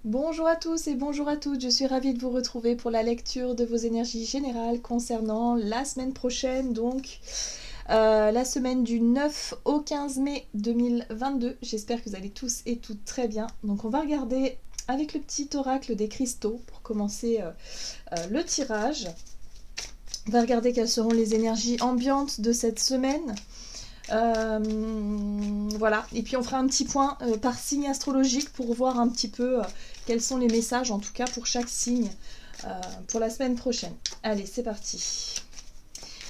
Bonjour à tous et bonjour à toutes, je suis ravie de vous retrouver pour la lecture de vos énergies générales concernant la semaine prochaine, donc la semaine du 9 au 15 mai 2022. J'espère que vous allez tous et toutes très bien. Donc on va regarder avec le petit oracle des cristaux pour commencer le tirage. On va regarder quelles seront les énergies ambiantes de cette semaine. Voilà, et puis on fera un petit point par signe astrologique pour voir un petit peu quels sont les messages, en tout cas pour chaque signe, pour la semaine prochaine. Allez, c'est parti.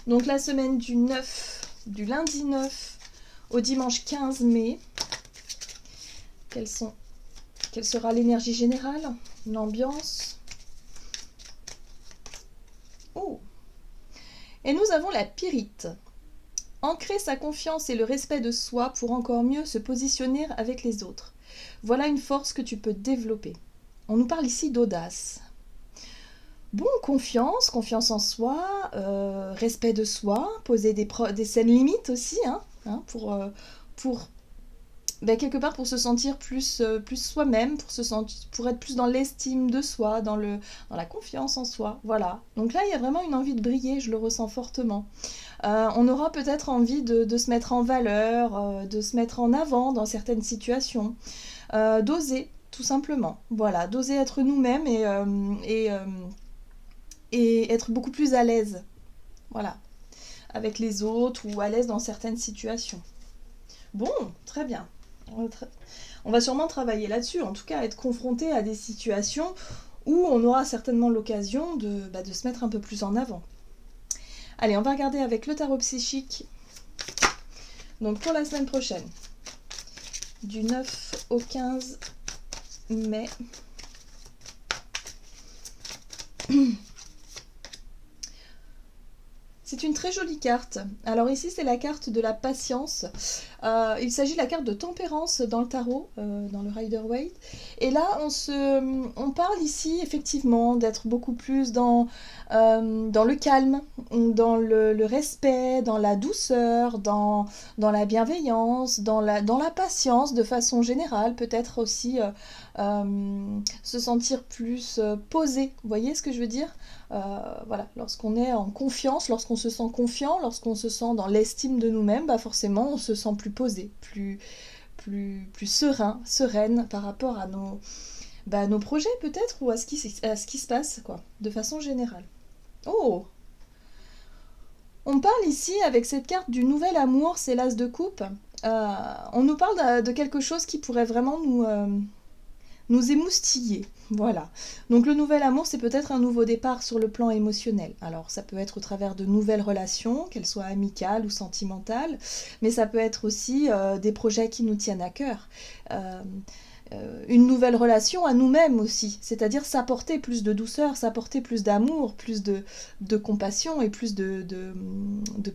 Donc la semaine du lundi 9 au dimanche 15 mai, quelle sera l'énergie générale, l'ambiance? Oh! Et nous avons la pyrite. Ancrer sa confiance et le respect de soi pour encore mieux se positionner avec les autres. Voilà une force que tu peux développer. On nous parle ici d'audace. Bon, confiance en soi, respect de soi, poser des saines limites aussi, pour quelque part pour se sentir plus soi-même, pour être plus dans l'estime de soi, dans la confiance en soi. Voilà. Donc là, il y a vraiment une envie de briller, je le ressens fortement. On aura peut-être envie de se mettre en valeur, de se mettre en avant dans certaines situations, d'oser, tout simplement. Voilà, d'oser être nous-mêmes et être beaucoup plus à l'aise, voilà, avec les autres ou à l'aise dans certaines situations. Bon, très bien. On va sûrement travailler là-dessus, en tout cas être confronté à des situations où on aura certainement l'occasion de se mettre un peu plus en avant. Allez, on va regarder avec le tarot psychique. Donc pour la semaine prochaine, du 9 au 15 mai. C'est une très jolie carte. Alors ici, c'est la carte de la patience. Il s'agit de la carte de tempérance dans le tarot, dans le Rider-Waite. Et là, on parle ici, effectivement, d'être beaucoup plus dans le calme, dans le respect, dans la douceur, dans la bienveillance, dans la patience de façon générale. Peut-être aussi se sentir plus posé. Vous voyez ce que je veux dire ? Voilà, lorsqu'on est en confiance, lorsqu'on se sent confiant, lorsqu'on se sent dans l'estime de nous-mêmes, forcément on se sent plus posé, plus serein, sereine par rapport à nos projets peut-être, ou à ce qui se passe, quoi, de façon générale. Oh! On parle ici, avec cette carte, du nouvel amour, c'est l'as de coupe. On nous parle de quelque chose qui pourrait vraiment nous émoustiller. Voilà. Donc le nouvel amour, c'est peut-être un nouveau départ sur le plan émotionnel. Alors ça peut être au travers de nouvelles relations, qu'elles soient amicales ou sentimentales, mais ça peut être aussi des projets qui nous tiennent à cœur. Une nouvelle relation à nous-mêmes aussi, c'est-à-dire s'apporter plus de douceur, s'apporter plus d'amour, plus de compassion et plus de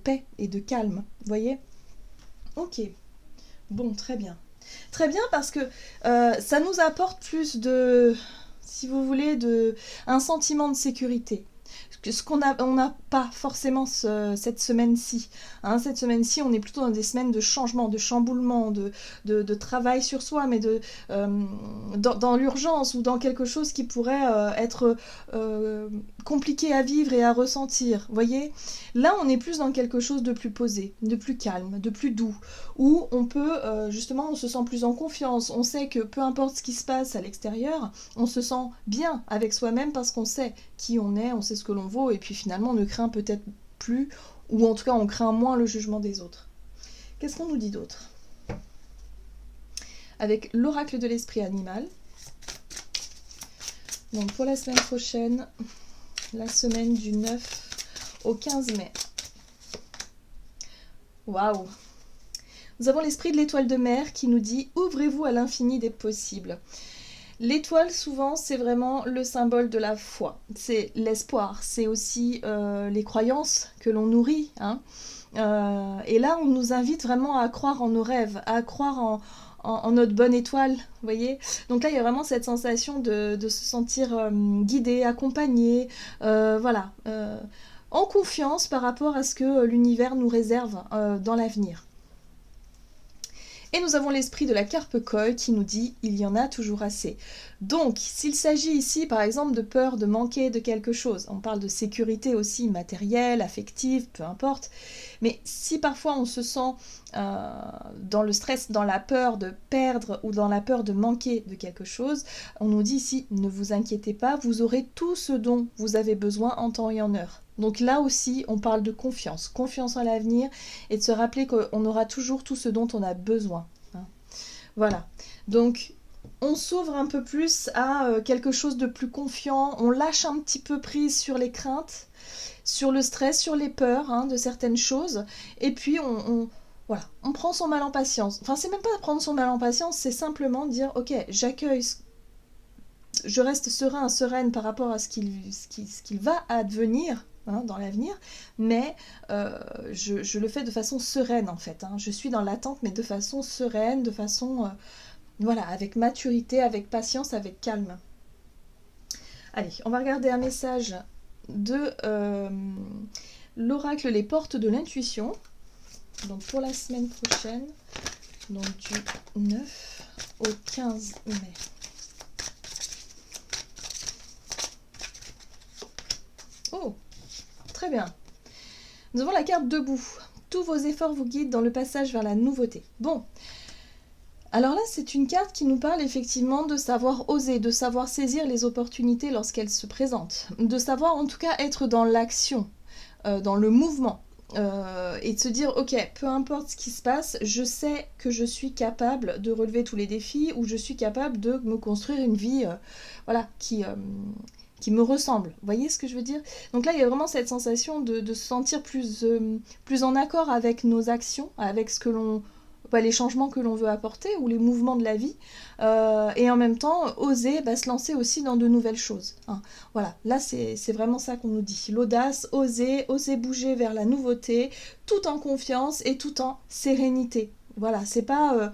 paix et de calme. Vous voyez ? Ok. Bon, très bien. Très bien parce que ça nous apporte plus si vous voulez, un sentiment de sécurité. Ce qu'on on n'a pas forcément cette semaine-ci. Cette semaine-ci, on est plutôt dans des semaines de changement, de chamboulement, de travail sur soi, mais dans l'urgence ou dans quelque chose qui pourrait être compliqué à vivre et à ressentir. Voyez ? Là, on est plus dans quelque chose de plus posé, de plus calme, de plus doux, où on peut, justement, on se sent plus en confiance. On sait que peu importe ce qui se passe à l'extérieur, on se sent bien avec soi-même parce qu'on sait qui on est, on sait ce que l'on vaut, et puis finalement, on ne craint peut-être plus, ou en tout cas, on craint moins le jugement des autres. Qu'est-ce qu'on nous dit d'autre ? Avec l'oracle de l'esprit animal. Donc pour la semaine prochaine, la semaine du 9 au 15 mai. Waouh! Nous avons l'esprit de l'étoile de mer qui nous dit « Ouvrez-vous à l'infini des possibles ». L'étoile, souvent, c'est vraiment le symbole de la foi. C'est l'espoir, c'est aussi les croyances que l'on nourrit. Et là, on nous invite vraiment à croire en nos rêves, à croire en notre bonne étoile, vous voyez. Donc là, il y a vraiment cette sensation de se sentir guidé, accompagné, voilà, en confiance par rapport à ce que l'univers nous réserve dans l'avenir. Et nous avons l'esprit de la carpe koi qui nous dit « il y en a toujours assez ». Donc, s'il s'agit ici, par exemple, de peur de manquer de quelque chose, on parle de sécurité aussi matérielle, affective, peu importe, mais si parfois on se sent dans le stress, dans la peur de perdre ou dans la peur de manquer de quelque chose, on nous dit ici « ne vous inquiétez pas, vous aurez tout ce dont vous avez besoin en temps et en heure ». Donc là aussi, on parle de confiance, confiance en l'avenir et de se rappeler qu'on aura toujours tout ce dont on a besoin. Voilà, donc on s'ouvre un peu plus à quelque chose de plus confiant, on lâche un petit peu prise sur les craintes, sur le stress, sur les peurs de certaines choses, et puis voilà, on prend son mal en patience. Enfin, c'est même pas prendre son mal en patience, c'est simplement dire « Ok, j'accueille, je reste serein, sereine par rapport à ce qu'il va advenir ». Dans l'avenir, mais je le fais de façon sereine en fait. Je suis dans l'attente, mais de façon sereine, de façon, voilà, avec maturité, avec patience, avec calme. Allez, on va regarder un message de l'oracle Les Portes de l'Intuition, donc pour la semaine prochaine, donc du 9 au 15 mai. Oh! Très bien. Nous avons la carte debout. Tous vos efforts vous guident dans le passage vers la nouveauté. Bon. Alors là, c'est une carte qui nous parle effectivement de savoir oser, de savoir saisir les opportunités lorsqu'elles se présentent, de savoir en tout cas être dans l'action, dans le mouvement, et de se dire, ok, peu importe ce qui se passe, je sais que je suis capable de relever tous les défis, ou je suis capable de me construire une vie voilà, qui me ressemble. Vous voyez ce que je veux dire? Donc là, il y a vraiment cette sensation de se sentir plus en accord avec nos actions, avec ce que les changements que l'on veut apporter ou les mouvements de la vie, et en même temps oser se lancer aussi dans de nouvelles choses. Voilà, là c'est vraiment ça qu'on nous dit. L'audace, oser bouger vers la nouveauté, tout en confiance et tout en sérénité. Voilà, c'est pas...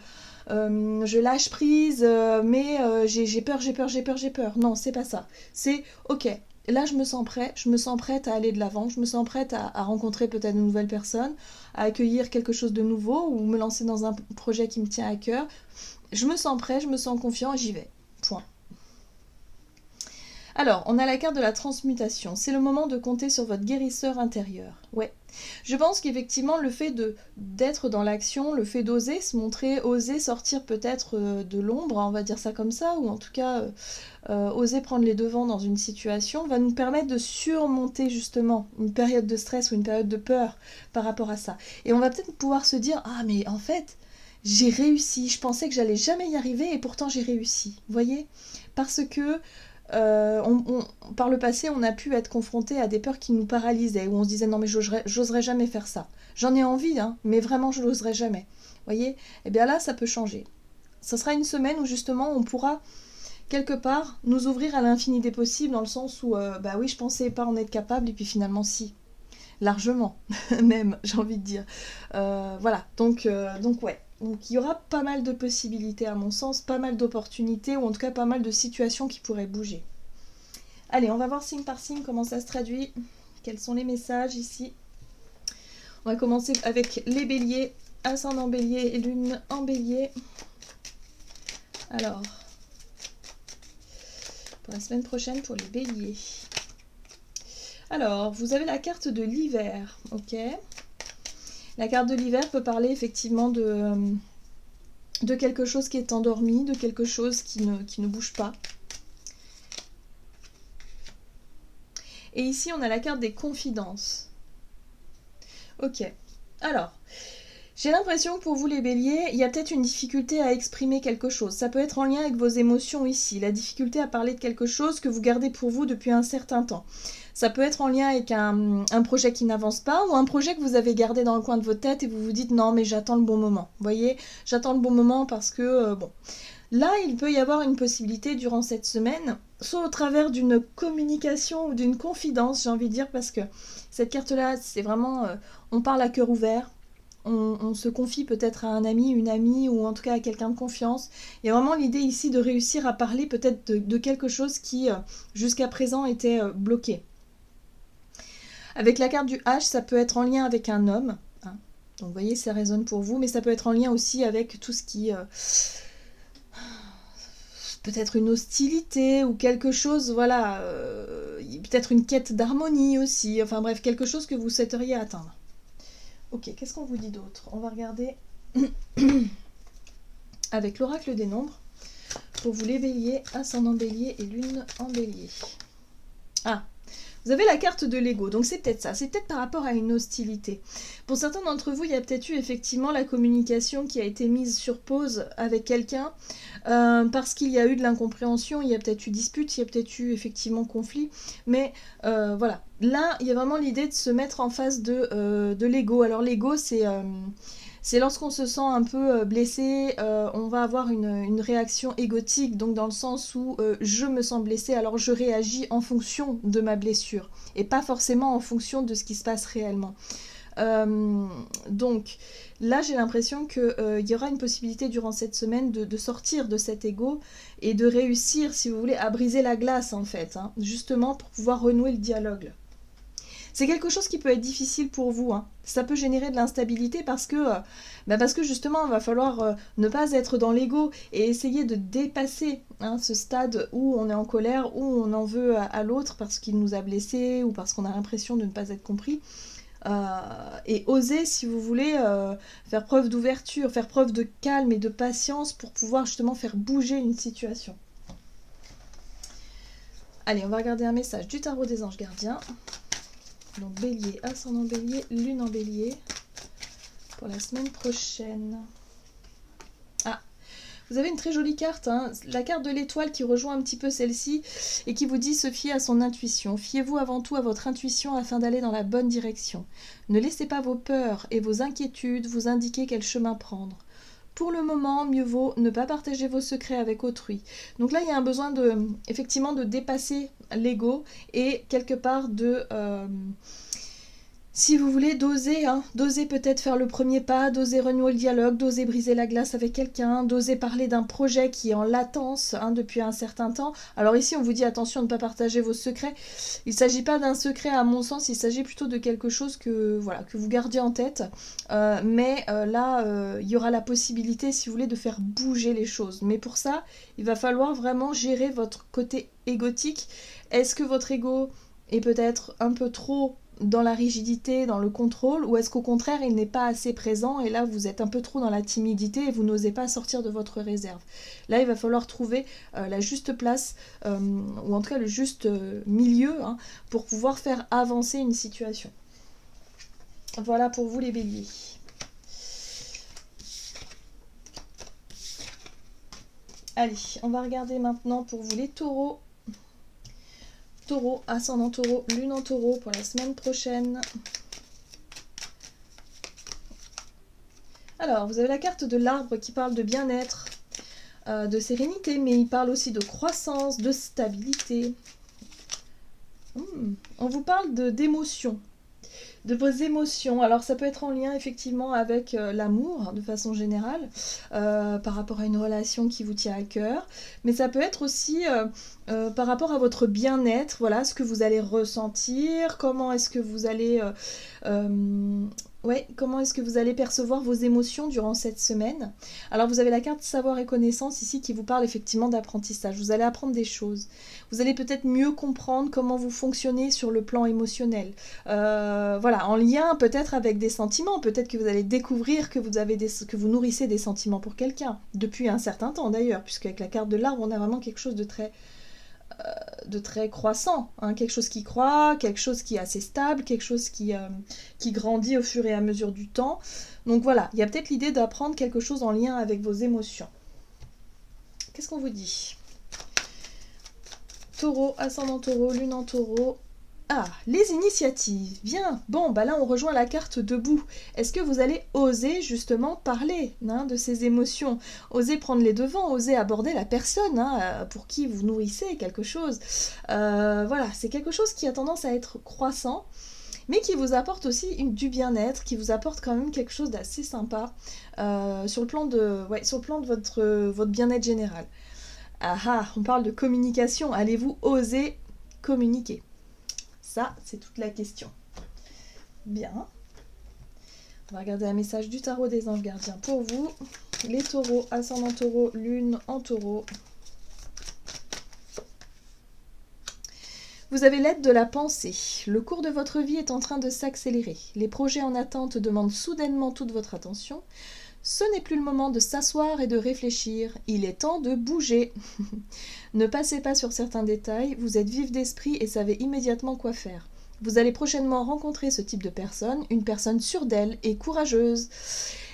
je lâche prise, mais j'ai peur. Non, c'est pas ça. C'est ok, là je me sens prête à aller de l'avant, je me sens prête à rencontrer peut-être de nouvelles personnes, à accueillir quelque chose de nouveau ou me lancer dans un projet qui me tient à cœur. Je me sens prêt, je me sens confiant et j'y vais. Point. Alors, on a la carte de la transmutation. C'est le moment de compter sur votre guérisseur intérieur. Ouais. Je pense qu'effectivement, le fait d'être dans l'action, le fait d'oser se montrer, oser sortir peut-être de l'ombre, on va dire ça comme ça, ou en tout cas oser prendre les devants dans une situation, va nous permettre de surmonter justement une période de stress ou une période de peur par rapport à ça. Et on va peut-être pouvoir se dire, ah mais en fait, j'ai réussi, je pensais que j'allais jamais y arriver et pourtant j'ai réussi. Vous voyez ? Parce que par le passé, on a pu être confronté à des peurs qui nous paralysaient, où on se disait non mais j'oserais jamais faire ça. J'en ai envie, mais vraiment je n'oserais jamais. Vous voyez ? Et bien là, ça peut changer. Ça sera une semaine où justement on pourra quelque part nous ouvrir à l'infini des possibles, dans le sens où oui, je pensais pas en être capable et puis finalement si. Largement, même, j'ai envie de dire. Voilà, donc ouais. Donc il y aura pas mal de possibilités à mon sens, pas mal d'opportunités, ou en tout cas pas mal de situations qui pourraient bouger. Allez, on va voir signe par signe comment ça se traduit. Quels sont les messages ici? On va commencer avec les béliers, ascendant bélier et lune en bélier. Alors, pour la semaine prochaine pour les béliers. Alors, vous avez la carte de l'hiver, ok? La carte de l'hiver peut parler effectivement de quelque chose qui est endormi, de quelque chose qui ne bouge pas. Et ici, on a la carte des confidences. Ok. Alors, j'ai l'impression que pour vous les béliers, il y a peut-être une difficulté à exprimer quelque chose. Ça peut être en lien avec vos émotions ici, la difficulté à parler de quelque chose que vous gardez pour vous depuis un certain temps. Ça peut être en lien avec un projet qui n'avance pas, ou un projet que vous avez gardé dans le coin de votre tête et vous vous dites non mais j'attends le bon moment. Vous voyez, j'attends le bon moment parce que bon. Là, il peut y avoir une possibilité durant cette semaine, soit au travers d'une communication ou d'une confidence, j'ai envie de dire, parce que cette carte-là, c'est vraiment, on parle à cœur ouvert, on se confie peut-être à un ami, une amie, ou en tout cas à quelqu'un de confiance. Il y a vraiment l'idée ici de réussir à parler peut-être de quelque chose qui, jusqu'à présent, était bloqué. Avec la carte du H, ça peut être en lien avec un homme, Donc vous voyez, ça résonne pour vous, mais ça peut être en lien aussi avec tout ce qui... peut-être une hostilité ou quelque chose, voilà, peut-être une quête d'harmonie aussi, enfin bref, quelque chose que vous souhaiteriez atteindre. Ok, qu'est-ce qu'on vous dit d'autre? On va regarder avec l'oracle des nombres pour vous les béliers, ascendant bélier et lune en bélier. Ah, vous avez la carte de l'ego, donc c'est peut-être ça, c'est peut-être par rapport à une hostilité. Pour certains d'entre vous, il y a peut-être eu effectivement la communication qui a été mise sur pause avec quelqu'un, parce qu'il y a eu de l'incompréhension, il y a peut-être eu dispute, il y a peut-être eu effectivement conflit, mais voilà. Là, il y a vraiment l'idée de se mettre en face de l'ego. Alors l'ego, c'est lorsqu'on se sent un peu blessé, on va avoir une réaction égotique, donc dans le sens où je me sens blessé, alors je réagis en fonction de ma blessure, et pas forcément en fonction de ce qui se passe réellement. Donc là, j'ai l'impression qu'il y aura une possibilité durant cette semaine de sortir de cet ego et de réussir, si vous voulez, à briser la glace, en fait, hein, justement pour pouvoir renouer le dialogue. C'est quelque chose qui peut être difficile pour vous, hein. Ça peut générer de l'instabilité parce que justement, il va falloir ne pas être dans l'ego et essayer de dépasser, hein, ce stade où on est en colère, où on en veut à l'autre parce qu'il nous a blessés ou parce qu'on a l'impression de ne pas être compris. Et oser, si vous voulez, faire preuve d'ouverture, faire preuve de calme et de patience pour pouvoir justement faire bouger une situation. Allez, on va regarder un message du tarot des anges gardiens. Donc bélier, ascendant bélier, lune en bélier pour la semaine prochaine. Ah, vous avez une très jolie carte, hein, la carte de l'étoile qui rejoint un petit peu celle-ci et qui vous dit se fier à son intuition. Fiez-vous avant tout à votre intuition afin d'aller dans la bonne direction. Ne laissez pas vos peurs et vos inquiétudes vous indiquer quel chemin prendre. Pour le moment, mieux vaut ne pas partager vos secrets avec autrui. Donc là, il y a un besoin effectivement de dépasser l'ego et quelque part si vous voulez, d'oser, hein, d'oser peut-être faire le premier pas, d'oser renouer le dialogue, d'oser briser la glace avec quelqu'un, d'oser parler d'un projet qui est en latence, hein, depuis un certain temps. Alors ici, on vous dit attention de ne pas partager vos secrets. Il ne s'agit pas d'un secret, à mon sens, il s'agit plutôt de quelque chose que vous gardiez en tête. Mais là, il y aura la possibilité, si vous voulez, de faire bouger les choses. Mais pour ça, il va falloir vraiment gérer votre côté égotique. Est-ce que votre ego est peut-être un peu trop dans la rigidité, dans le contrôle, ou est-ce qu'au contraire il n'est pas assez présent et là vous êtes un peu trop dans la timidité et vous n'osez pas sortir de votre réserve. Là il va falloir trouver la juste place, ou en tout cas le juste milieu, hein, pour pouvoir faire avancer une situation. Voilà pour vous les béliers. Allez, on va regarder maintenant pour vous les taureaux. Taureau, ascendant taureau, lune en taureau pour la semaine prochaine. Alors, vous avez la carte de l'arbre qui parle de bien-être, de sérénité, mais il parle aussi de croissance, de stabilité. On vous parle d'émotions, de vos émotions. Alors ça peut être en lien effectivement avec l'amour de façon générale, par rapport à une relation qui vous tient à cœur, mais ça peut être aussi par rapport à votre bien-être, voilà, ce que vous allez ressentir, comment est-ce que vous allez comment est-ce que vous allez percevoir vos émotions durant cette semaine. Alors vous avez la carte savoir et connaissance ici qui vous parle effectivement d'apprentissage. Vous allez apprendre des choses. Vous allez peut-être mieux comprendre comment vous fonctionnez sur le plan émotionnel. Voilà, en lien peut-être avec des sentiments. Peut-être que vous allez découvrir que vous nourrissez des sentiments pour quelqu'un. Depuis un certain temps d'ailleurs, puisqu'avec la carte de l'arbre, on a vraiment quelque chose de très croissant, hein, quelque chose qui croît, quelque chose qui est assez stable, quelque chose qui grandit au fur et à mesure du temps. Donc voilà, il y a peut-être l'idée d'apprendre quelque chose en lien avec vos émotions. Qu'est-ce qu'on vous dit? Taureau, ascendant taureau, lune en taureau. Ah, les initiatives, bien. Bon, bah là on rejoint la carte debout. Est-ce que vous allez oser justement parler, hein, de ces émotions, oser prendre les devants, oser aborder la personne, hein, pour qui vous nourrissez quelque chose. Voilà, c'est quelque chose qui a tendance à être croissant, mais qui vous apporte aussi du bien-être, qui vous apporte quand même quelque chose d'assez sympa, sur le plan de votre bien-être général. Ah ah, on parle de communication, allez-vous oser communiquer? Ça, c'est toute la question. Bien. On va regarder un message du tarot des anges gardiens pour vous. Les taureaux, ascendant taureau, lune en taureau. Vous avez l'aide de la pensée. Le cours de votre vie est en train de s'accélérer. Les projets en attente demandent soudainement toute votre attention. Ce n'est plus le moment de s'asseoir et de réfléchir. Il est temps de bouger. Ne passez pas sur certains détails. Vous êtes vif d'esprit et savez immédiatement quoi faire. Vous allez prochainement rencontrer ce type de personne, une personne sûre d'elle et courageuse.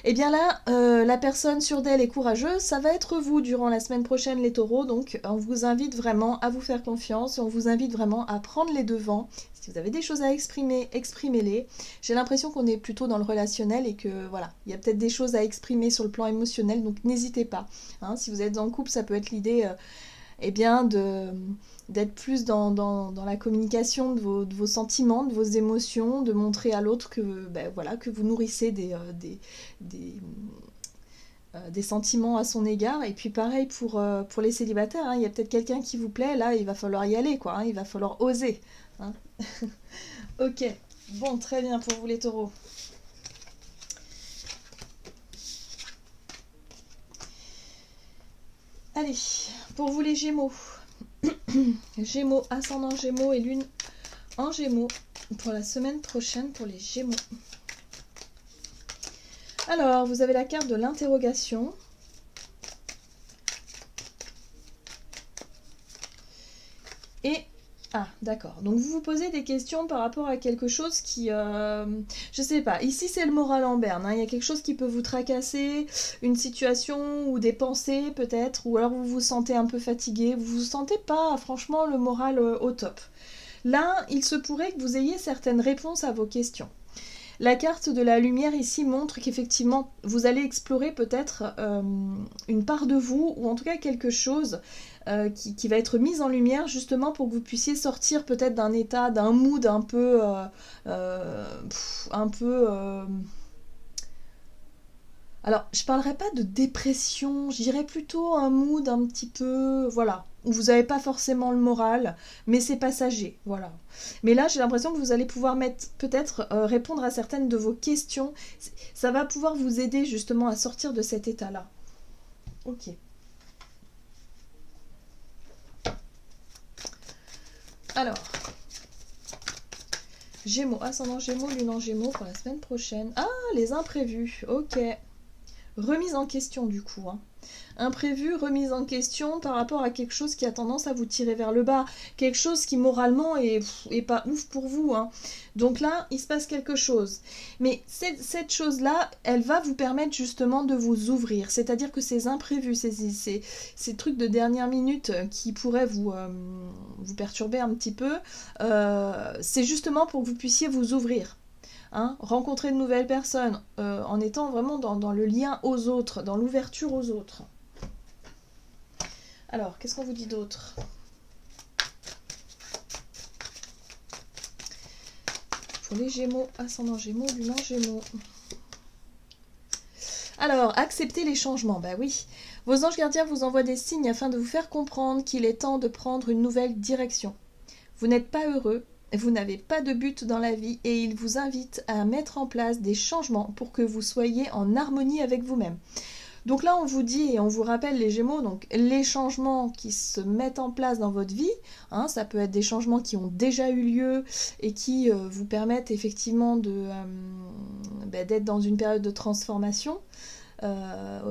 Et bien là, la personne sûre d'elle et courageuse, ça va être vous durant la semaine prochaine les taureaux, donc on vous invite vraiment à vous faire confiance, on vous invite vraiment à prendre les devants. Si vous avez des choses à exprimer, exprimez-les. J'ai l'impression qu'on est plutôt dans le relationnel et que voilà, il y a peut-être des choses à exprimer sur le plan émotionnel, donc n'hésitez pas. Hein, si vous êtes en couple, ça peut être l'idée eh bien d'être plus dans la communication de vos sentiments, de vos émotions, de montrer à l'autre que, ben, voilà, que vous nourrissez des sentiments à son égard. Et puis pareil pour les célibataires, hein, il y a peut-être quelqu'un qui vous plaît, là il va falloir y aller, quoi, hein, il va falloir oser. Hein. Ok, bon, très bien pour vous les taureaux. Allez, pour vous les gémeaux. Gémeaux, ascendant Gémeaux et lune en Gémeaux pour la semaine prochaine pour les Gémeaux. Alors, vous avez la carte de l'interrogation. Et ah, d'accord. Donc vous vous posez des questions par rapport à quelque chose qui, je sais pas. Ici c'est le moral en berne. Hein. Il y a quelque chose qui peut vous tracasser, une situation ou des pensées peut-être, ou alors vous vous sentez un peu fatigué. Vous vous sentez pas, franchement, le moral au top. Là, il se pourrait que vous ayez certaines réponses à vos questions. La carte de la lumière ici montre qu'effectivement, vous allez explorer peut-être une part de vous, ou en tout cas quelque chose qui va être mise en lumière justement pour que vous puissiez sortir peut-être d'un état, d'un mood un peu... Alors, je parlerai pas de dépression, je dirais plutôt un mood un petit peu, voilà, où vous n'avez pas forcément le moral, mais c'est passager, voilà. Mais là, j'ai l'impression que vous allez pouvoir mettre, peut-être répondre à certaines de vos questions. Ça va pouvoir vous aider justement à sortir de cet état-là. Ok. Alors, Gémeaux, ascendant Gémeaux, lune en Gémeaux pour la semaine prochaine. Ah, les imprévus, ok. Remise en question du coup. Hein. Imprévu, remise en question par rapport à quelque chose qui a tendance à vous tirer vers le bas. Quelque chose qui moralement est pas ouf pour vous. Hein. Donc là, il se passe quelque chose. Mais cette chose-là, elle va vous permettre justement de vous ouvrir. C'est-à-dire que ces imprévus, ces trucs de dernière minute qui pourraient vous perturber un petit peu, c'est justement pour que vous puissiez vous ouvrir. Hein, rencontrer de nouvelles personnes en étant vraiment dans le lien aux autres, dans l'ouverture aux autres. Alors, qu'est-ce qu'on vous dit d'autre? Pour les Gémeaux, ascendant Gémeaux, lune en Gémeaux. Alors, acceptez les changements, bah oui. Vos anges gardiens vous envoient des signes afin de vous faire comprendre qu'il est temps de prendre une nouvelle direction. Vous n'êtes pas heureux, vous n'avez pas de but dans la vie et il vous invite à mettre en place des changements pour que vous soyez en harmonie avec vous-même. Donc là, on vous dit et on vous rappelle les Gémeaux, donc les changements qui se mettent en place dans votre vie, hein, ça peut être des changements qui ont déjà eu lieu et qui vous permettent effectivement d'être dans une période de transformation.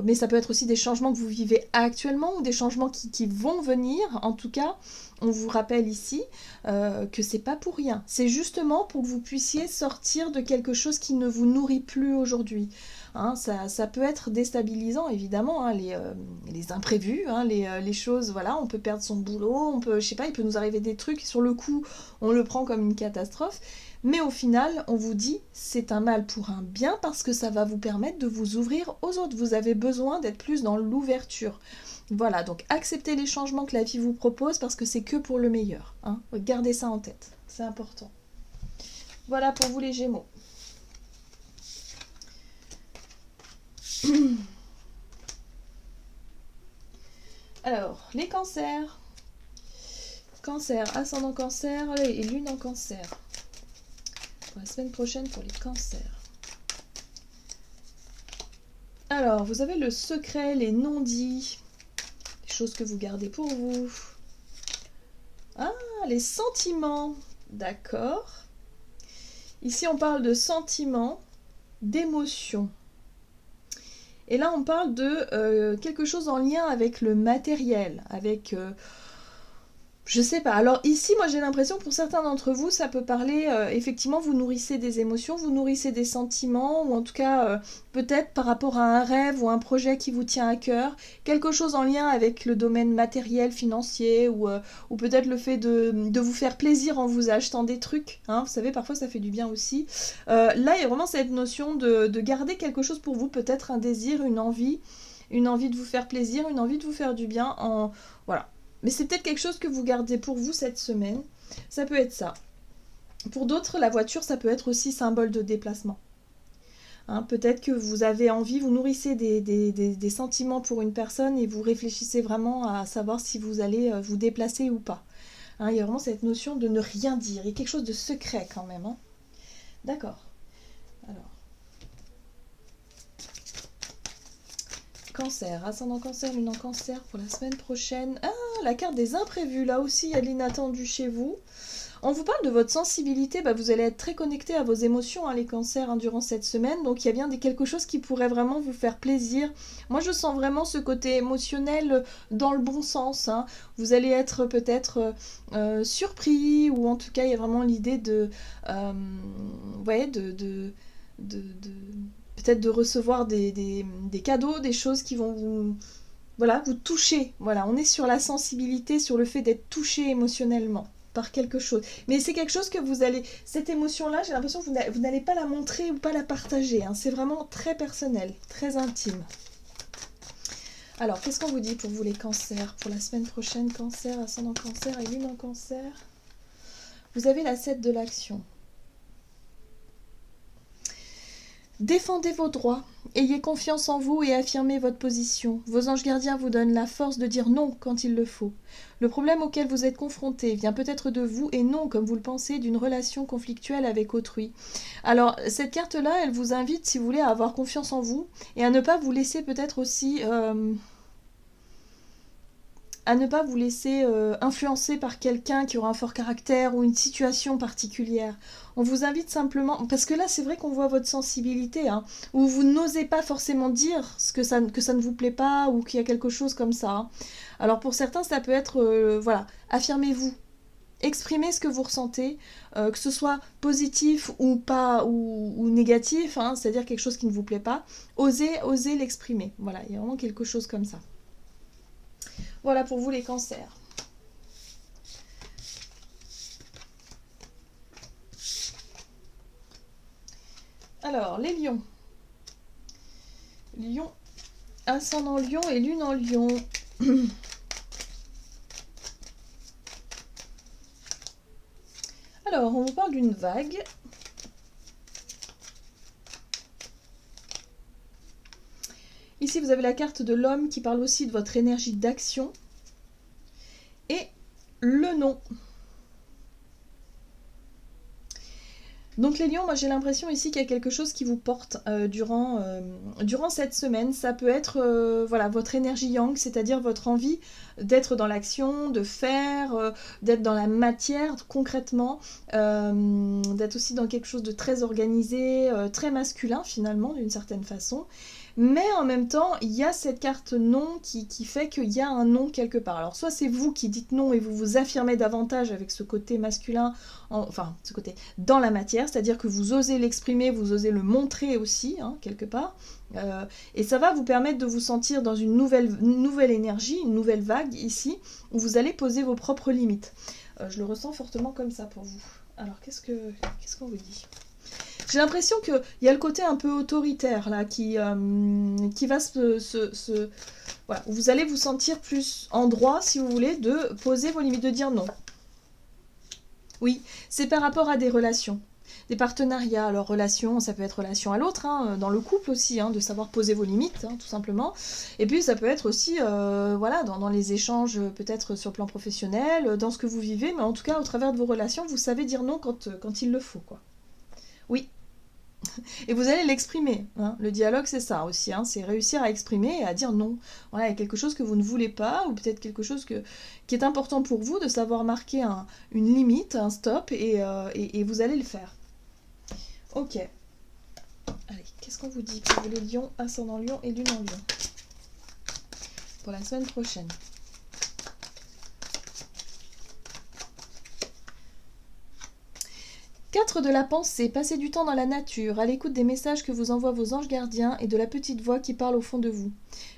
Mais ça peut être aussi des changements que vous vivez actuellement ou des changements qui vont venir. En tout cas, on vous rappelle ici que c'est pas pour rien. C'est justement pour que vous puissiez sortir de quelque chose qui ne vous nourrit plus aujourd'hui. Hein, ça peut être déstabilisant évidemment, hein, les imprévus, hein, les choses, voilà, on peut perdre son boulot, on peut, je sais pas, il peut nous arriver des trucs, sur le coup on le prend comme une catastrophe, mais au final on vous dit c'est un mal pour un bien parce que ça va vous permettre de vous ouvrir aux autres, vous avez besoin d'être plus dans l'ouverture. Voilà, donc acceptez les changements que la vie vous propose parce que c'est que pour le meilleur, hein. Gardez ça en tête, c'est important. Voilà pour vous les Gémeaux. Alors, les cancers. Cancer, ascendant cancer et lune en cancer. Pour la semaine prochaine pour les cancers. Alors, vous avez le secret, les non-dits, les choses que vous gardez pour vous. Ah, les sentiments. D'accord. Ici, on parle de sentiments, d'émotions. Et là, on parle de quelque chose en lien avec le matériel, avec je sais pas. Alors ici, moi j'ai l'impression que pour certains d'entre vous, ça peut parler, effectivement, vous nourrissez des émotions, vous nourrissez des sentiments, ou en tout cas, peut-être par rapport à un rêve ou un projet qui vous tient à cœur, quelque chose en lien avec le domaine matériel, financier, ou peut-être le fait de vous faire plaisir en vous achetant des trucs. Hein, vous savez, parfois ça fait du bien aussi. Là, il y a vraiment cette notion de garder quelque chose pour vous, peut-être un désir, une envie de vous faire plaisir, une envie de vous faire du bien en... Voilà. Mais c'est peut-être quelque chose que vous gardez pour vous cette semaine. Ça peut être ça. Pour d'autres, la voiture, ça peut être aussi symbole de déplacement. Hein, peut-être que vous avez envie, vous nourrissez des sentiments pour une personne et vous réfléchissez vraiment à savoir si vous allez vous déplacer ou pas. Hein, il y a vraiment cette notion de ne rien dire. Il y a quelque chose de secret quand même. Hein. D'accord. Alors, Cancer, ascendant Cancer, lune en Cancer pour la semaine prochaine. Ah, la carte des imprévus, là aussi il y a de l'inattendu chez vous. On vous parle de votre sensibilité, vous allez être très connecté à vos émotions, hein, les cancers, hein, durant cette semaine, donc il y a bien quelque chose qui pourrait vraiment vous faire plaisir. Moi je sens vraiment ce côté émotionnel dans le bon sens. Hein. Vous allez être peut-être surpris, ou en tout cas il y a vraiment l'idée ouais, peut-être de recevoir des cadeaux, des choses qui vont vous, voilà, vous toucher. Voilà, on est sur la sensibilité, sur le fait d'être touché émotionnellement par quelque chose. Mais c'est quelque chose que vous allez... Cette émotion-là, j'ai l'impression que vous n'allez pas la montrer ou pas la partager. Hein. C'est vraiment très personnel, très intime. Alors, qu'est-ce qu'on vous dit pour vous les cancers? Pour la semaine prochaine, Cancer, ascendant Cancer et lune en Cancer. Vous avez la 7 de l'action. Défendez vos droits, ayez confiance en vous et affirmez votre position. Vos anges gardiens vous donnent la force de dire non quand il le faut. Le problème auquel vous êtes confronté vient peut-être de vous et non, comme vous le pensez, d'une relation conflictuelle avec autrui. Alors, cette carte-là, elle vous invite, si vous voulez, à avoir confiance en vous et à ne pas vous laisser peut-être aussi... à ne pas vous laisser influencer par quelqu'un qui aura un fort caractère ou une situation particulière. On vous invite simplement, parce que là c'est vrai qu'on voit votre sensibilité, hein, où vous n'osez pas forcément dire que ça ne vous plaît pas ou qu'il y a quelque chose comme ça. Hein. Alors pour certains ça peut être, voilà, affirmez-vous. Exprimez ce que vous ressentez, que ce soit positif ou pas ou négatif, hein, c'est-à-dire quelque chose qui ne vous plaît pas, osez l'exprimer. Voilà, il y a vraiment quelque chose comme ça. Voilà pour vous les cancers. Alors, les lions. Lion, ascendant lion et lune en lion. Alors, on vous parle d'une vague. Ici, vous avez la carte de l'homme qui parle aussi de votre énergie d'action. Et le non. Donc les lions, moi j'ai l'impression ici qu'il y a quelque chose qui vous porte durant cette semaine. Ça peut être voilà, votre énergie yang, c'est-à-dire votre envie d'être dans l'action, de faire, d'être dans la matière concrètement, d'être aussi dans quelque chose de très organisé, très masculin finalement d'une certaine façon. Mais en même temps, il y a cette carte non qui fait qu'il y a un non quelque part. Alors soit c'est vous qui dites non et vous vous affirmez davantage avec ce côté masculin, enfin ce côté dans la matière, c'est-à-dire que vous osez l'exprimer, vous osez le montrer aussi, hein, quelque part. Et ça va vous permettre de vous sentir dans une nouvelle énergie, une nouvelle vague ici, où vous allez poser vos propres limites. Je le ressens fortement comme ça pour vous. Alors qu'est-ce qu'on vous dit ? J'ai l'impression qu'il y a le côté un peu autoritaire là qui va voilà, vous allez vous sentir plus en droit, si vous voulez, de poser vos limites, de dire non. Oui, c'est par rapport à des relations, des partenariats. Alors relations, ça peut être relation à l'autre, hein, dans le couple aussi, hein, de savoir poser vos limites, hein, tout simplement. Et puis ça peut être aussi voilà, dans les échanges, peut-être sur le plan professionnel, dans ce que vous vivez, mais en tout cas au travers de vos relations, vous savez dire non quand il le faut, quoi. Oui. Et vous allez l'exprimer. Hein. Le dialogue, c'est ça aussi. Hein. C'est réussir à exprimer et à dire non. Voilà, il y a quelque chose que vous ne voulez pas, ou peut-être quelque chose qui est important pour vous, de savoir marquer une limite, un stop, et vous allez le faire. Ok. Allez, qu'est-ce qu'on vous dit pour les lions, ascendant lion et lune en lion pour la semaine prochaine? Quatre de la pensée, passez du temps dans la nature, à l'écoute des messages que vous envoient vos anges gardiens et de la petite voix qui parle au fond de vous.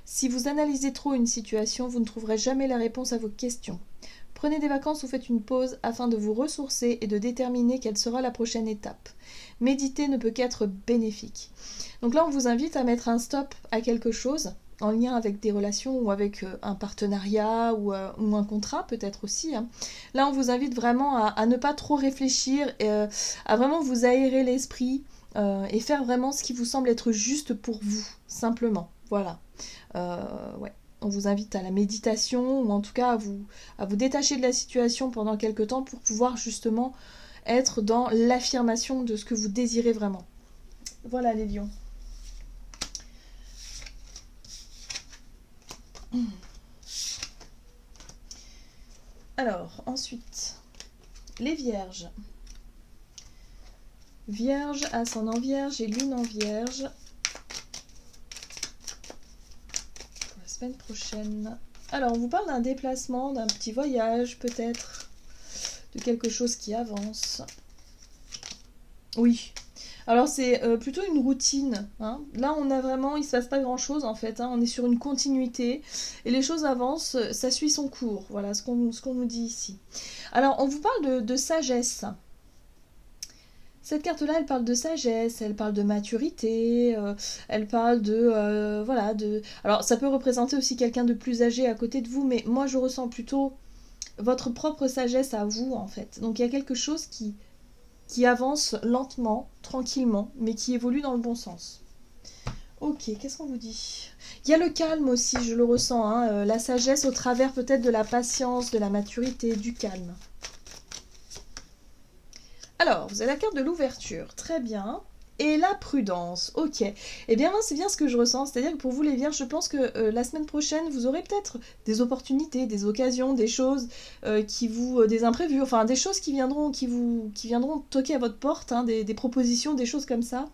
Si vous analysez trop une situation, vous ne trouverez jamais la réponse à vos questions. Prenez des vacances ou faites une pause afin de vous ressourcer et de déterminer quelle sera la prochaine étape. Méditer ne peut qu'être bénéfique. Donc là, on vous invite à mettre un stop à quelque chose en lien avec des relations ou avec un partenariat ou un contrat peut-être aussi. Hein. Là, on vous invite vraiment à ne pas trop réfléchir, à vraiment vous aérer l'esprit et faire vraiment ce qui vous semble être juste pour vous, simplement. Voilà. Ouais. On vous invite à la méditation ou en tout cas à vous détacher de la situation pendant quelques temps pour pouvoir justement être dans l'affirmation de ce que vous désirez vraiment. Voilà les lions. Alors, ensuite, les vierges. Vierge, ascendant vierge et lune en vierge. Pour la semaine prochaine. Alors, on vous parle d'un déplacement, d'un petit voyage peut-être, de quelque chose qui avance. Oui. Alors c'est plutôt une routine. Hein. Là on a vraiment, il se passe pas grand chose en fait. Hein. On est sur une continuité et les choses avancent, ça suit son cours. Voilà ce qu'on nous dit ici. Alors on vous parle de sagesse. Cette carte-là, elle parle de sagesse, elle parle de maturité, elle parle de voilà de. Alors ça peut représenter aussi quelqu'un de plus âgé à côté de vous, mais moi je ressens plutôt votre propre sagesse à vous en fait. Donc il y a quelque chose qui avance lentement, tranquillement, mais qui évolue dans le bon sens. Ok, qu'est-ce qu'on vous dit? Il y a le calme aussi, je le ressens, hein, la sagesse au travers peut-être de la patience, de la maturité, du calme. Alors, vous avez la carte de l'ouverture, très bien. Et la prudence, ok. Eh bien moi c'est bien ce que je ressens, c'est-à-dire que pour vous les vierges, je pense que la semaine prochaine, vous aurez peut-être des opportunités, des occasions, des choses des imprévus, enfin des choses qui viendront toquer à votre porte, hein, des propositions, des choses comme ça.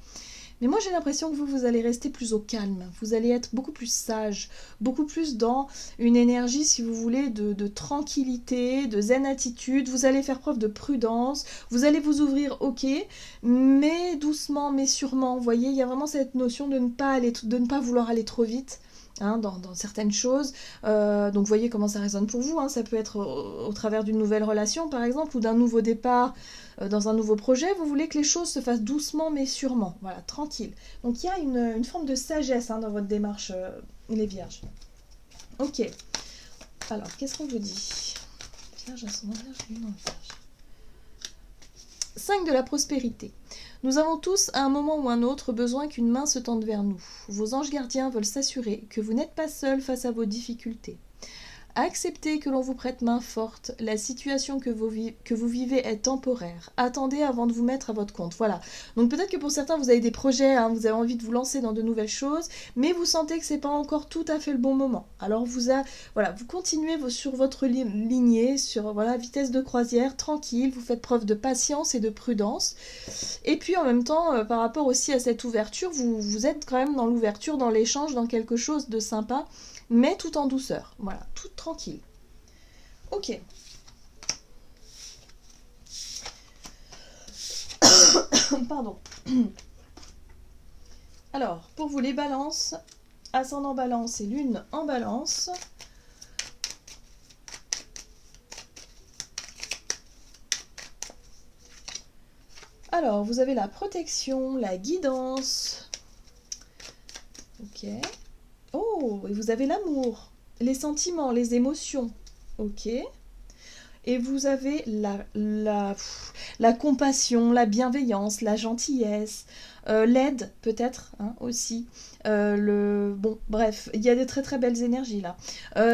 Mais moi j'ai l'impression que vous allez rester plus au calme, vous allez être beaucoup plus sage, beaucoup plus dans une énergie, si vous voulez, de tranquillité, de zen attitude, vous allez faire preuve de prudence, vous allez vous ouvrir, ok, mais doucement, mais sûrement, vous voyez, il y a vraiment cette notion de ne pas vouloir aller trop vite. Hein, dans certaines choses. Donc voyez comment ça résonne pour vous. Hein. Ça peut être au travers d'une nouvelle relation, par exemple, ou d'un nouveau départ dans un nouveau projet. Vous voulez que les choses se fassent doucement mais sûrement. Voilà, tranquille. Donc il y a une forme de sagesse dans votre démarche, les vierges. Ok. Alors, qu'est-ce qu'on vous dit? Vierge, ascendant vierge, lune en vierge. 5 de la prospérité. Nous avons tous, à un moment ou un autre, besoin qu'une main se tende vers nous. Vos anges gardiens veulent s'assurer que vous n'êtes pas seul face à vos difficultés. Acceptez que l'on vous prête main forte. La situation que vous vivez est temporaire. Attendez avant de vous mettre à votre compte. Voilà. Donc peut-être que pour certains, vous avez des projets, hein, vous avez envie de vous lancer dans de nouvelles choses, mais vous sentez que c'est pas encore tout à fait le bon moment. Alors vous continuez sur votre lignée, sur vitesse de croisière, tranquille, vous faites preuve de patience et de prudence. Et puis en même temps, par rapport aussi à cette ouverture, vous êtes quand même dans l'ouverture, dans l'échange, dans quelque chose de sympa, mais tout en douceur, voilà, tout tranquille. Ok. Pardon. Alors, pour vous les balances, ascendant balance et lune en balance. Alors, vous avez la protection, la guidance. Ok. Oh, et vous avez l'amour, les sentiments, les émotions. Ok. Et vous avez la compassion, la bienveillance, la gentillesse, l'aide peut-être hein, aussi. Bon, bref, il y a des très très belles énergies là.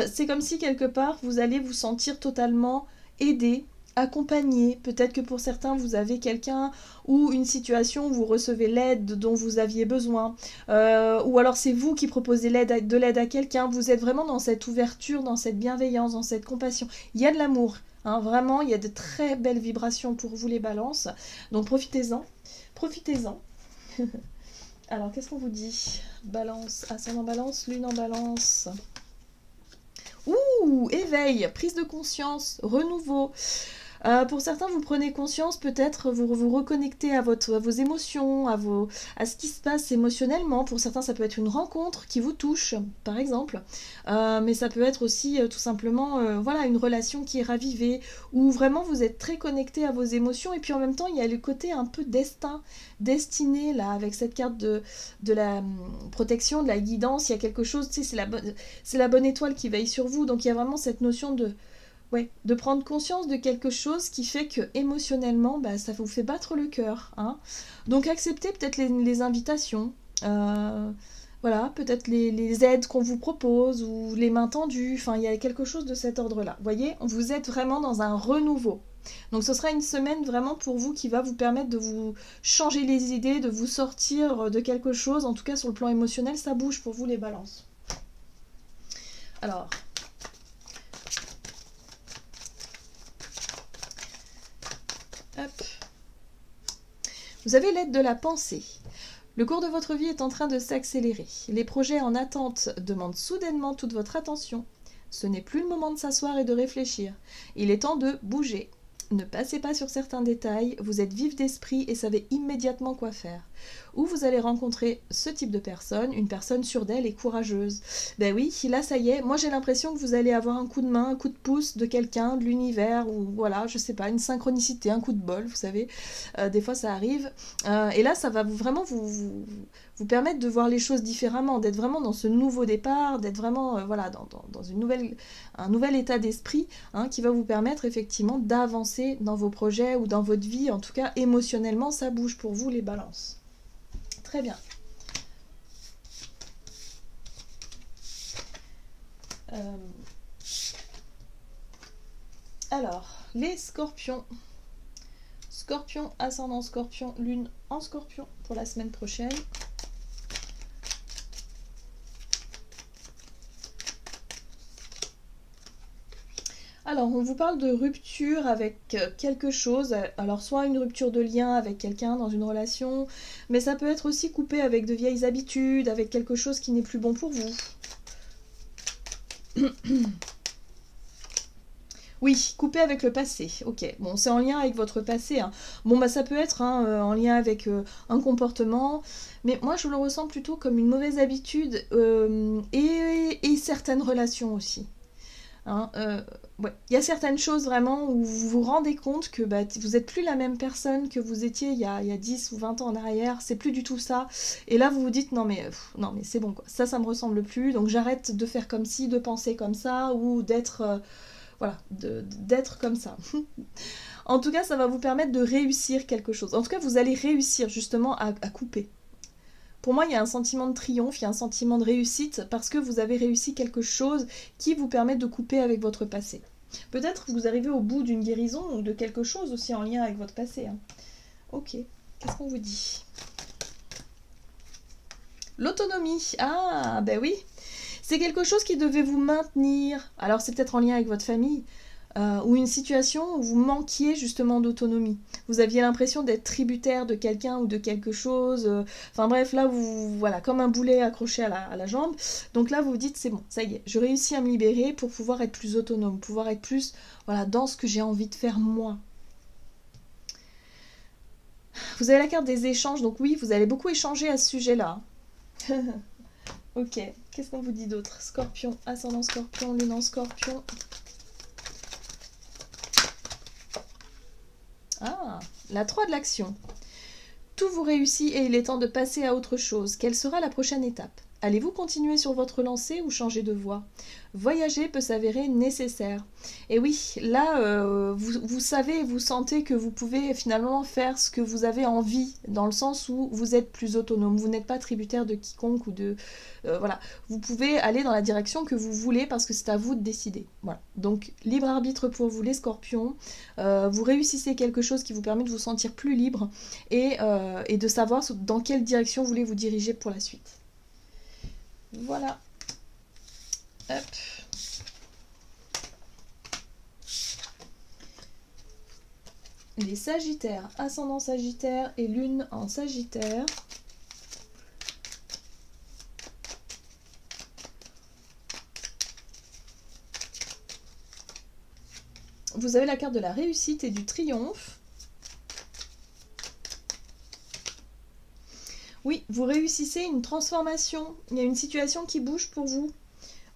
C'est comme si quelque part vous allez vous sentir totalement aidé, accompagné. Peut-être que pour certains, vous avez quelqu'un ou une situation où vous recevez l'aide dont vous aviez besoin. Ou alors c'est vous qui proposez de l'aide à quelqu'un. Vous êtes vraiment dans cette ouverture, dans cette bienveillance, dans cette compassion. Il y a de l'amour. Hein, vraiment, il y a de très belles vibrations pour vous les balances. Donc profitez-en. Profitez-en. Alors, qu'est-ce qu'on vous dit? Balance, ascendant balance, lune en balance. Ouh, éveil, prise de conscience, renouveau. Pour certains, vous prenez conscience, peut-être vous vous reconnectez à vos émotions, à ce qui se passe émotionnellement. Pour certains, ça peut être une rencontre qui vous touche, par exemple. Mais ça peut être aussi tout simplement voilà, une relation qui est ravivée, où vraiment vous êtes très connecté à vos émotions. Et puis en même temps, il y a le côté un peu destin, destiné, là, avec cette carte de la protection, de la guidance. Il y a quelque chose, tu sais, c'est la bonne étoile qui veille sur vous. Donc il y a vraiment cette notion de prendre conscience de quelque chose qui fait que émotionnellement, bah, ça vous fait battre le cœur. Hein. Donc acceptez peut-être les invitations, voilà, peut-être les aides qu'on vous propose ou les mains tendues. Enfin, il y a quelque chose de cet ordre-là. Vous voyez, vous êtes vraiment dans un renouveau. Donc ce sera une semaine vraiment pour vous qui va vous permettre de vous changer les idées, de vous sortir de quelque chose. En tout cas, sur le plan émotionnel, ça bouge pour vous les balances. Alors... Hop. Vous avez l'aide de la pensée. Le cours de votre vie est en train de s'accélérer. Les projets en attente demandent soudainement toute votre attention. Ce n'est plus le moment de s'asseoir et de réfléchir. Il est temps de bouger. Ne passez pas sur certains détails, vous êtes vif d'esprit et savez immédiatement quoi faire. Ou vous allez rencontrer ce type de personne, une personne sûre d'elle et courageuse. Ben oui, là ça y est, moi j'ai l'impression que vous allez avoir un coup de main, un coup de pouce de quelqu'un, de l'univers, ou voilà, je sais pas, une synchronicité, un coup de bol, vous savez. Des fois ça arrive. Et là ça va vraiment vous permettre de voir les choses différemment, d'être vraiment dans ce nouveau départ, d'être vraiment voilà, dans un nouvel état d'esprit hein, qui va vous permettre effectivement d'avancer dans vos projets ou dans votre vie. En tout cas, émotionnellement, ça bouge pour vous les balances. Très bien. Alors, les scorpions. Scorpion, ascendant scorpion, lune en scorpion pour la semaine prochaine. Alors, on vous parle de rupture avec quelque chose. Alors, soit une rupture de lien avec quelqu'un dans une relation, mais ça peut être aussi coupé avec de vieilles habitudes, avec quelque chose qui n'est plus bon pour vous. Oui, coupé avec le passé. Ok, bon, c'est en lien avec votre passé. Hein. Bon, bah ça peut être hein, en lien avec un comportement, mais moi je le ressens plutôt comme une mauvaise habitude et certaines relations aussi. Hein, ouais. Il y a certaines choses vraiment où vous vous rendez compte que bah, vous n'êtes plus la même personne que vous étiez il y a 10 ou 20 ans en arrière, c'est plus du tout ça. Et là vous vous dites non mais c'est bon quoi, ça me ressemble plus, donc j'arrête de faire comme ci, de penser comme ça ou d'être voilà, d'être comme ça. En tout cas ça va vous permettre de réussir quelque chose. En tout cas vous allez réussir justement à couper. Pour moi, il y a un sentiment de triomphe, il y a un sentiment de réussite parce que vous avez réussi quelque chose qui vous permet de couper avec votre passé. Peut-être que vous arrivez au bout d'une guérison ou de quelque chose aussi en lien avec votre passé. Hein. Ok, qu'est-ce qu'on vous dit? L'autonomie. Ah, ben oui. C'est quelque chose qui devait vous maintenir. Alors c'est peut-être en lien avec votre famille. Ou une situation où vous manquiez justement d'autonomie. Vous aviez l'impression d'être tributaire de quelqu'un ou de quelque chose. Enfin bref, là, voilà, comme un boulet accroché à la jambe. Donc là, vous vous dites, c'est bon, ça y est, je réussis à me libérer pour pouvoir être plus autonome, pouvoir être plus voilà, dans ce que j'ai envie de faire moi. Vous avez la carte des échanges, donc oui, vous allez beaucoup échanger à ce sujet-là. Ok, qu'est-ce qu'on vous dit d'autre? Scorpion, ascendant scorpion, lune en scorpion. Ah, la 3 de l'action. Tout vous réussit et il est temps de passer à autre chose. Quelle sera la prochaine étape? Allez-vous continuer sur votre lancée ou changer de voie? voyager peut s'avérer nécessaire. Et oui, là, vous savez, vous sentez que vous pouvez finalement faire ce que vous avez envie, dans le sens où vous êtes plus autonome, vous n'êtes pas tributaire de quiconque ou de... voilà, vous pouvez aller dans la direction que vous voulez parce que c'est à vous de décider. Voilà, donc libre arbitre pour vous les scorpions, vous réussissez quelque chose qui vous permet de vous sentir plus libre et de savoir dans quelle direction vous voulez vous diriger pour la suite. Voilà. Hop. Les Sagittaires, ascendant Sagittaire et Lune en Sagittaire. Vous avez la carte de la réussite et du triomphe. Oui, vous réussissez une transformation. Il y a une situation qui bouge pour vous.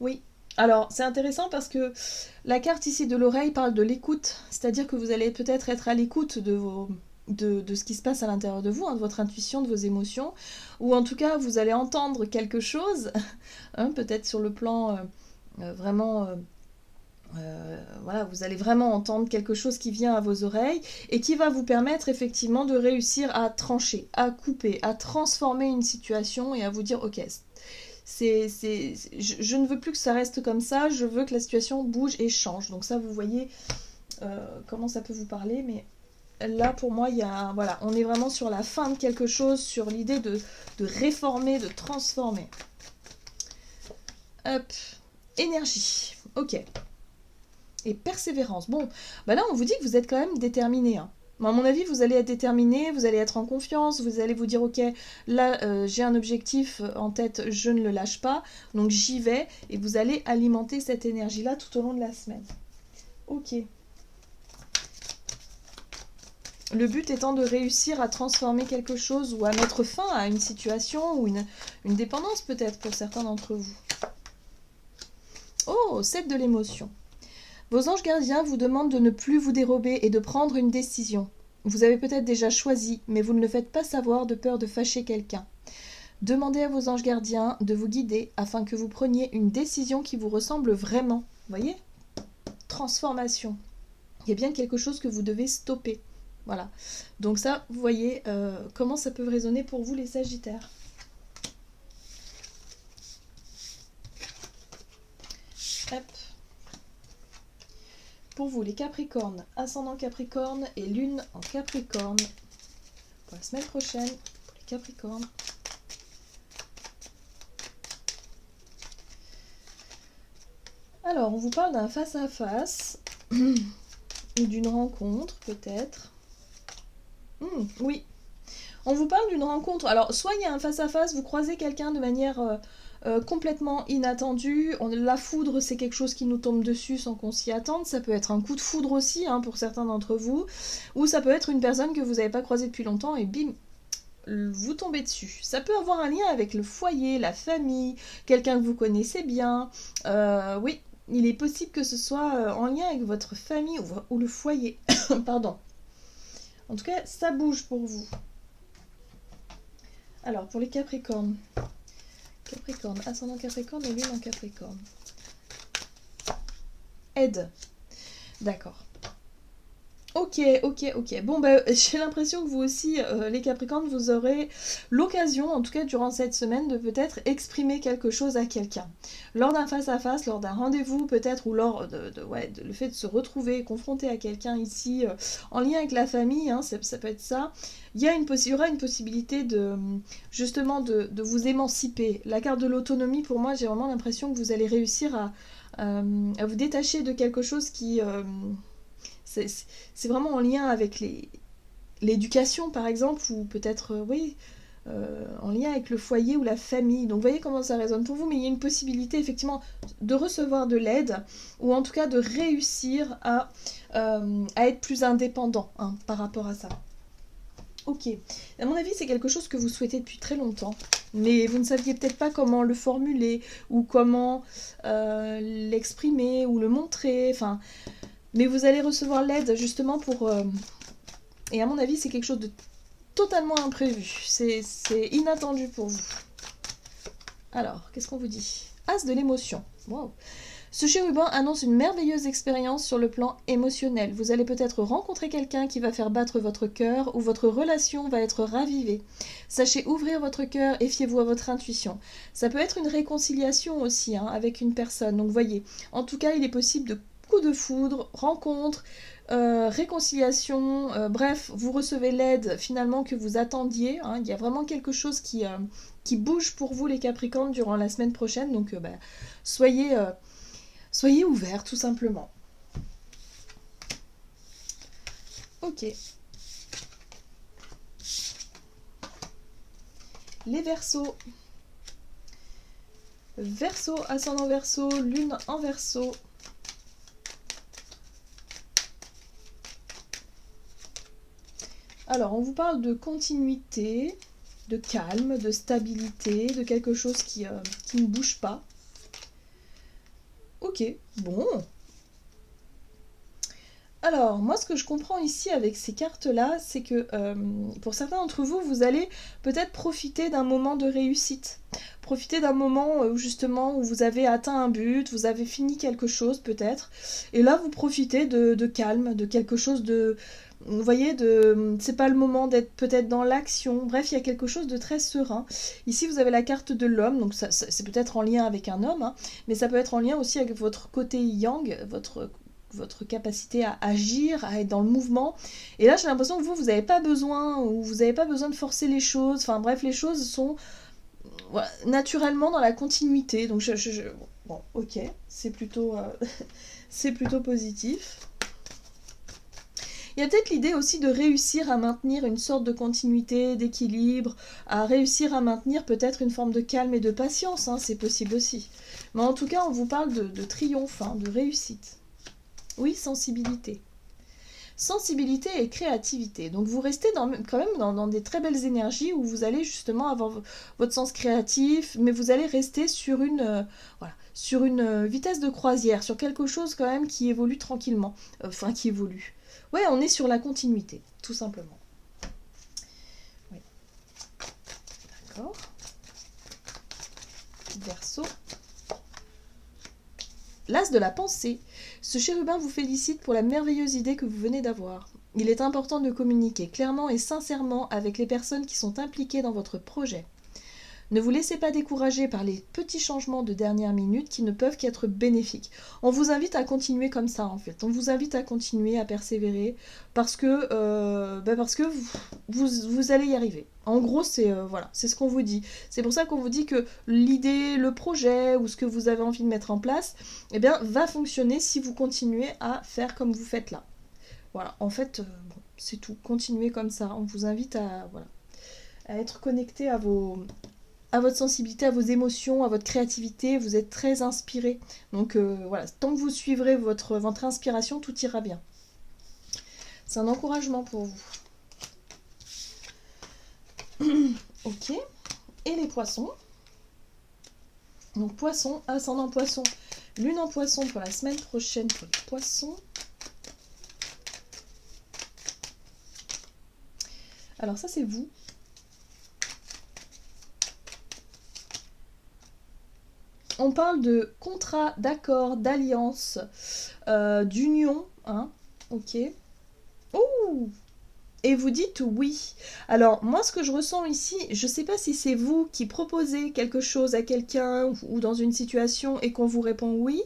Oui. Alors, c'est intéressant parce que la carte ici de l'oreille parle de l'écoute. C'est-à-dire que vous allez peut-être être à l'écoute de ce qui se passe à l'intérieur de vous, hein, de votre intuition, de vos émotions. Ou en tout cas, vous allez entendre quelque chose, hein, peut-être sur le plan vraiment... voilà, vous allez vraiment entendre quelque chose qui vient à vos oreilles et qui va vous permettre effectivement de réussir à trancher, à couper, à transformer une situation et à vous dire ok, je ne veux plus que ça reste comme ça, je veux que la situation bouge et change. Donc ça, vous voyez comment ça peut vous parler, mais là pour moi, voilà, on est vraiment sur la fin de quelque chose, sur l'idée de réformer, de transformer. Hop, énergie, ok. Et persévérance. Bon, bah là on vous dit que vous êtes quand même déterminé. Hein. À mon avis, vous allez être déterminé, vous allez être en confiance, vous allez vous dire ok, là j'ai un objectif en tête, je ne le lâche pas, donc j'y vais, et vous allez alimenter cette énergie-là tout au long de la semaine. Ok. Le but étant de réussir à transformer quelque chose ou à mettre fin à une situation ou une dépendance peut-être pour certains d'entre vous. Oh, 7 de l'émotion. Vos anges gardiens vous demandent de ne plus vous dérober et de prendre une décision. Vous avez peut-être déjà choisi, mais vous ne le faites pas savoir de peur de fâcher quelqu'un. Demandez à vos anges gardiens de vous guider afin que vous preniez une décision qui vous ressemble vraiment. Vous voyez ? Transformation. Il y a bien quelque chose que vous devez stopper. Voilà. Donc ça, vous voyez comment ça peut résonner pour vous les Sagittaires. Hop. Pour vous, les Capricornes, ascendant Capricorne et Lune en Capricorne. Pour la semaine prochaine, pour les Capricornes. Alors, on vous parle d'un face-à-face, ou d'une rencontre, peut-être. Oui. On vous parle d'une rencontre. Alors, soit il y a un face-à-face, vous croisez quelqu'un de manière... complètement inattendu. La foudre, c'est quelque chose qui nous tombe dessus sans qu'on s'y attende. Ça peut être un coup de foudre aussi, hein, pour certains d'entre vous. Ou ça peut être une personne que vous n'avez pas croisée depuis longtemps et bim, vous tombez dessus. Ça peut avoir un lien avec le foyer, la famille, quelqu'un que vous connaissez bien. Oui, il est possible que ce soit en lien avec votre famille ou le foyer. Pardon. En tout cas, ça bouge pour vous. Alors, pour les Capricornes. Capricorne, ascendant Capricorne et Lune en Capricorne. Aide. D'accord. Ok. Bon, bah, j'ai l'impression que vous aussi, les Capricornes, vous aurez l'occasion, en tout cas durant cette semaine, de peut-être exprimer quelque chose à quelqu'un. Lors d'un face-à-face, lors d'un rendez-vous peut-être, ou lors le fait de se retrouver, confronté à quelqu'un ici, en lien avec la famille, hein, ça peut être ça. Il y aura une possibilité justement de vous émanciper. La carte de l'autonomie, pour moi, j'ai vraiment l'impression que vous allez réussir à vous détacher de quelque chose qui... c'est vraiment en lien avec l'éducation, par exemple, ou peut-être, en lien avec le foyer ou la famille. Donc, vous voyez comment ça résonne pour vous, mais il y a une possibilité, effectivement, de recevoir de l'aide, ou en tout cas de réussir à être plus indépendant, hein, par rapport à ça. Ok. À mon avis, c'est quelque chose que vous souhaitez depuis très longtemps, mais vous ne saviez peut-être pas comment le formuler, ou comment l'exprimer, ou le montrer, enfin... Mais vous allez recevoir l'aide justement pour... Et à mon avis, c'est quelque chose de totalement imprévu. C'est inattendu pour vous. Alors, qu'est-ce qu'on vous dit ? As de l'émotion. Wow. Ce chérubin annonce une merveilleuse expérience sur le plan émotionnel. Vous allez peut-être rencontrer quelqu'un qui va faire battre votre cœur ou votre relation va être ravivée. Sachez ouvrir votre cœur et fiez-vous à votre intuition. Ça peut être une réconciliation aussi hein, avec une personne. Donc voyez, en tout cas, il est possible de coups de foudre, rencontre, réconciliation, bref, vous recevez l'aide finalement que vous attendiez. Hein. Il y a vraiment quelque chose qui bouge pour vous les Capricornes durant la semaine prochaine. Donc soyez... Soyez ouverts, tout simplement. Ok. Les Verseaux. Verseau, ascendant Verseau, lune en Verseau. Alors, on vous parle de continuité, de calme, de stabilité, de quelque chose qui ne bouge pas. Ok, bon. Alors, moi, ce que je comprends ici avec ces cartes-là, c'est que pour certains d'entre vous, vous allez peut-être profiter d'un moment de réussite. Profiter d'un moment où justement, où vous avez atteint un but, vous avez fini quelque chose peut-être. Et là, vous profitez de calme, de quelque chose de... Vous voyez, c'est pas le moment d'être peut-être dans l'action. Bref, il y a quelque chose de très serein. Ici, vous avez la carte de l'homme, donc c'est peut-être en lien avec un homme, hein, mais ça peut être en lien aussi avec votre côté yang, votre capacité à agir, à être dans le mouvement. Et là, j'ai l'impression que vous n'avez pas besoin, ou vous n'avez pas besoin de forcer les choses. Enfin bref, les choses sont voilà, naturellement dans la continuité. Donc bon, ok, c'est plutôt, c'est plutôt positif. Il y a peut-être l'idée aussi de réussir à maintenir une sorte de continuité, d'équilibre, à réussir à maintenir peut-être une forme de calme et de patience, hein, c'est possible aussi. Mais en tout cas, on vous parle de triomphe, hein, de réussite. Oui, sensibilité. Sensibilité et créativité. Donc vous restez quand même dans des très belles énergies où vous allez justement avoir votre sens créatif, mais vous allez rester sur sur une vitesse de croisière, sur quelque chose quand même qui évolue tranquillement. Enfin, qui évolue. Ouais, on est sur la continuité, tout simplement. Oui. D'accord. Verseau. L'as de la pensée. Ce chérubin vous félicite pour la merveilleuse idée que vous venez d'avoir. Il est important de communiquer clairement et sincèrement avec les personnes qui sont impliquées dans votre projet. Ne vous laissez pas décourager par les petits changements de dernière minute qui ne peuvent qu'être bénéfiques. On vous invite à continuer comme ça en fait. On vous invite à continuer, à persévérer parce que vous allez y arriver. En gros, c'est ce qu'on vous dit. C'est pour ça qu'on vous dit que l'idée, le projet ou ce que vous avez envie de mettre en place, eh bien, va fonctionner si vous continuez à faire comme vous faites là. Voilà, en fait, c'est tout. Continuez comme ça. On vous invite à être connecté à votre sensibilité, à vos émotions, à votre créativité, vous êtes très inspiré. Donc voilà, tant que vous suivrez votre inspiration, tout ira bien. C'est un encouragement pour vous. Ok. Et les poissons. Donc poisson, ascendant poisson, lune en poisson pour la semaine prochaine pour les poissons. Alors ça c'est vous. On parle de contrat, d'accord, d'alliance, d'union, hein, ok. Ouh. Et vous dites oui. Alors, moi, ce que je ressens ici, je ne sais pas si c'est vous qui proposez quelque chose à quelqu'un ou dans une situation et qu'on vous répond oui,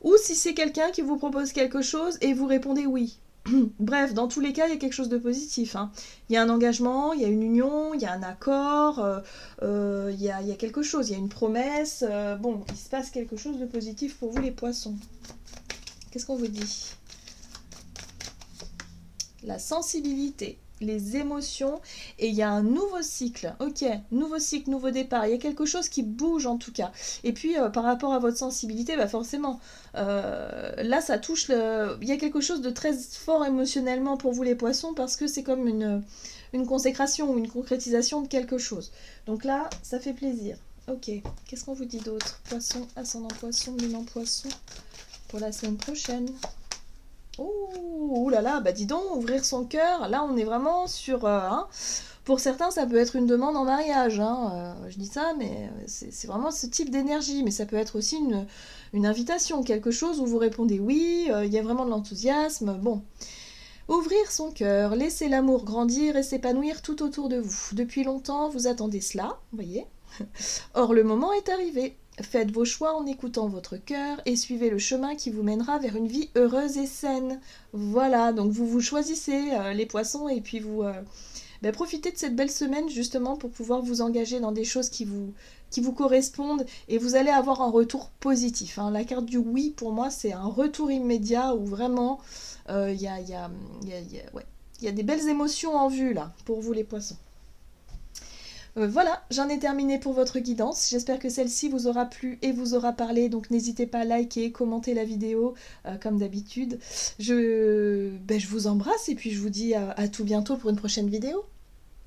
ou si c'est quelqu'un qui vous propose quelque chose et vous répondez oui. Bref, dans tous les cas, il y a quelque chose de positif. Hein. Il y a un engagement, il y a une union, il y a un accord, il y a quelque chose, il y a une promesse. Bon, il se passe quelque chose de positif pour vous les poissons. Qu'est-ce qu'on vous dit ? La sensibilité, les émotions, et il y a un nouveau cycle. Ok, nouveau cycle, nouveau départ. Il y a quelque chose qui bouge en tout cas. Et puis par rapport à votre sensibilité, bah forcément, là ça touche il y a quelque chose de très fort émotionnellement pour vous les poissons parce que c'est comme une consécration ou une concrétisation de quelque chose. Donc là, ça fait plaisir. Ok, qu'est-ce qu'on vous dit d'autre ? Poisson, ascendant poisson, lune en poisson pour la semaine prochaine. Oh là là, bah dis donc, ouvrir son cœur, là on est vraiment sur Pour certains, ça peut être une demande en mariage, hein. Je dis ça, mais c'est vraiment ce type d'énergie. Mais ça peut être aussi une invitation, quelque chose où vous répondez oui, il y a vraiment de l'enthousiasme. Bon. Ouvrir son cœur, laisser l'amour grandir et s'épanouir tout autour de vous. Depuis longtemps, vous attendez cela, vous voyez. Or, le moment est arrivé. Faites vos choix en écoutant votre cœur et suivez le chemin qui vous mènera vers une vie heureuse et saine. Voilà, donc vous choisissez les poissons et puis vous profitez de cette belle semaine justement pour pouvoir vous engager dans des choses qui vous correspondent et vous allez avoir un retour positif, hein. La carte du oui, pour moi, c'est un retour immédiat où vraiment ouais, il y a des belles émotions en vue là pour vous les poissons. Voilà, j'en ai terminé pour votre guidance. J'espère que celle-ci vous aura plu et vous aura parlé. Donc n'hésitez pas à liker, commenter la vidéo comme d'habitude. Je vous embrasse et puis je vous dis à tout bientôt pour une prochaine vidéo.